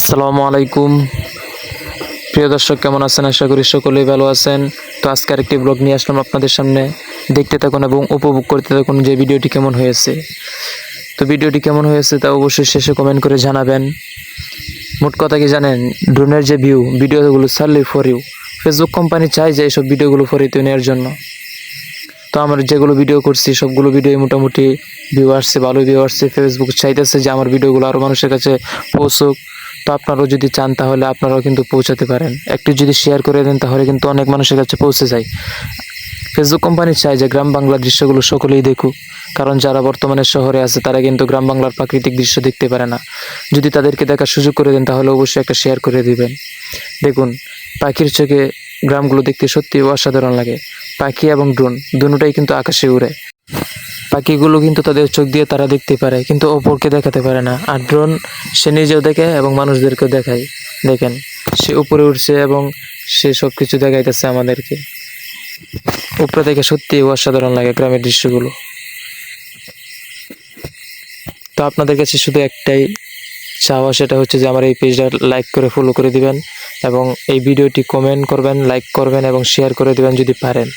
আসসালামু আলাইকুম প্রিয় দর্শক, কেমন আছেন? আশা করি সকলেই ভালো আছেন। তো আজকে আরেকটি ব্লগ নিয়ে আসলাম আপনাদের সামনে। দেখতে থাকুন এবং উপভোগ করতে থাকুন যে ভিডিওটি কেমন হয়েছে। তো ভিডিওটি কেমন হয়েছে তা অবশ্যই শেষে কমেন্ট করে জানাবেন। মোট কথা কি জানেন, ড্রোনের যে ভিডিওগুলো ছাড়লে ফর ইউ, ফেসবুক কোম্পানি চায় যে এইসব ভিডিওগুলো ফরিতে নেওয়ার জন্য। তো আমরা যেগুলো ভিডিও করছি সবগুলো ভিডিও মোটামুটি ভিউ আসছে, ভালো ভিউ আসছে। ফেসবুক চাইতেছে যে আমার ভিডিওগুলো আরও মানুষের কাছে পৌঁছুক। তো আপনারাও যদি চান তাহলে আপনারাও কিন্তু পৌঁছাতে পারেন। একটু যদি শেয়ার করে দেন তাহলে কিন্তু অনেক মানুষের কাছে পৌঁছে যায়। ফেসবুক কোম্পানি চায় যে গ্রাম বাংলার দৃশ্যগুলো সকলেই দেখুক, কারণ যারা বর্তমানে শহরে আছে তারা কিন্তু গ্রাম বাংলার প্রাকৃতিক দৃশ্য দেখতে পারে না। যদি তাদেরকে দেখার সুযোগ করে দেন তাহলে অবশ্যই একটা শেয়ার করে দিবেন। দেখুন, পাখির চোখে গ্রামগুলো দেখতে সত্যি অসাধারণ লাগে। পাখি এবং ড্রোন দুটোটাই কিন্তু আকাশে উড়ে। পাখিগুলো কিন্তু তাদের চোখ দিয়ে তারা দেখতে পারে, কিন্তু অপরকে দেখাতে পারে না। আর ড্রোন সে নিজেও দেখে এবং মানুষদেরকেও দেখায়। দেখেন, সে উপরে উঠছে এবং সে সব কিছু দেখাইতেছে আমাদেরকে। উপরে থেকে সত্যি অসাধারণ লাগে গ্রামের দৃশ্যগুলো। তো আপনাদের কাছে শুধু একটাই চাওয়া, সেটা হচ্ছে যে আমার এই পেজটা লাইক করে ফলো করে দিবেন এবং এই ভিডিওটি কমেন্ট করবেন, লাইক করবেন এবং শেয়ার করে দিবেন যদি পারেন।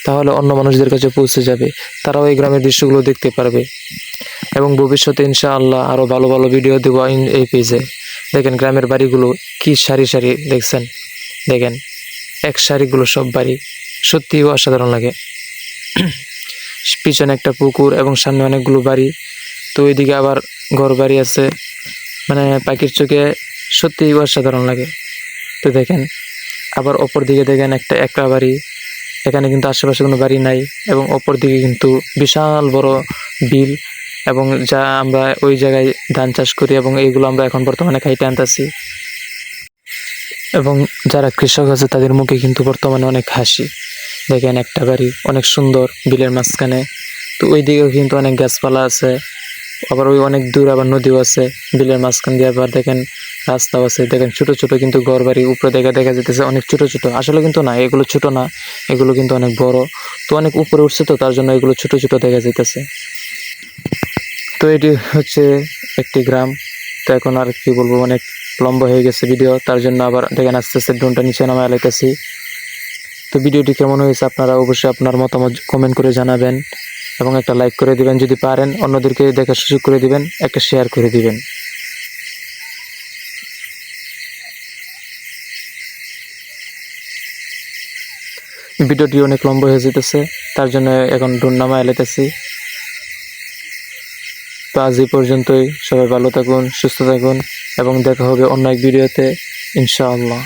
তাহলে অন্য মানুষদের কাছে পৌঁছে যাবে, তারাও এই গ্রামের দৃশ্যগুলো দেখতে পারবে। এবং ভবিষ্যতে ইনশাআল্লাহ আরও ভালো ভালো ভিডিও দেবো এই পেজে। দেখেন গ্রামের বাড়িগুলো কি সারি সারি দেখছেন, দেখেন এক সারিগুলো সব বাড়ি, সত্যিই অসাধারণ লাগে। পিছনে একটা পুকুর এবং সামনে অনেকগুলো বাড়ি। তো ওইদিকে আবার ঘর বাড়ি আছে। মানে পাখির চোখে সত্যিই অসাধারণ লাগে। তো দেখেন আবার অপর দিকে দেখেন একটা একলা বাড়ি। এখানে কিন্তু আশেপাশে কোনো বাড়ি নাই এবং অপর দিকে কিন্তু বিশাল বড় বিল, এবং যা আমরা ওই জায়গায় ধান চাষ করি এবং এইগুলো আমরা এখন বর্তমানে খাইতে আনতেছি। এবং যারা কৃষক আছে তাদের মুখে কিন্তু বর্তমানে অনেক হাসি। দেখেন একটা বাড়ি অনেক সুন্দর বিলের মাঝখানে। তো ওই দিকেও কিন্তু অনেক গাছপালা আছে, আবার ওই অনেক দূর আবার নদীও আছে বিলের মাঝখান দিয়ে। আবার দেখেন রাস্তাও আছে। দেখেন ছোট ছোট কিন্তু ঘর বাড়ি উপরে দেখা যেতেছে অনেক ছোট ছোট। আসলে কিন্তু না, এগুলো ছোট না, এগুলো কিন্তু অনেক বড়। তো অনেক উপরে উঠছে, তো তার জন্য এগুলো ছোট ছোট দেখা যাইতেছে। তো এটি হচ্ছে একটি গ্রাম। তো এখন আর কি বলবো, অনেক লম্বা হয়ে গেছে ভিডিও, তার জন্য আবার দেখেন আস্তে আস্তে ড্রোনটা নিচে নামায় লাইতেছি। তো ভিডিওটি কেমন হয়েছে আপনারা অবশ্যই আপনার মতামত কমেন্ট করে জানাবেন এবং একটা লাইক করে দিবেন। যদি পারেন অন্যদেরকে দেখার সুযোগ করে দিবেন, একটা শেয়ার করে দিবেন। ভিডিওটি অনেক লম্বা হয়ে যেতেছে, তার জন্য এখন ড্রোন নামায় লাইতেছি। তো আজ এই পর্যন্তই। সবাই ভালো থাকুন, সুস্থ থাকুন এবং দেখা হবে অন্য এক ভিডিওতে ইনশাআল্লাহ।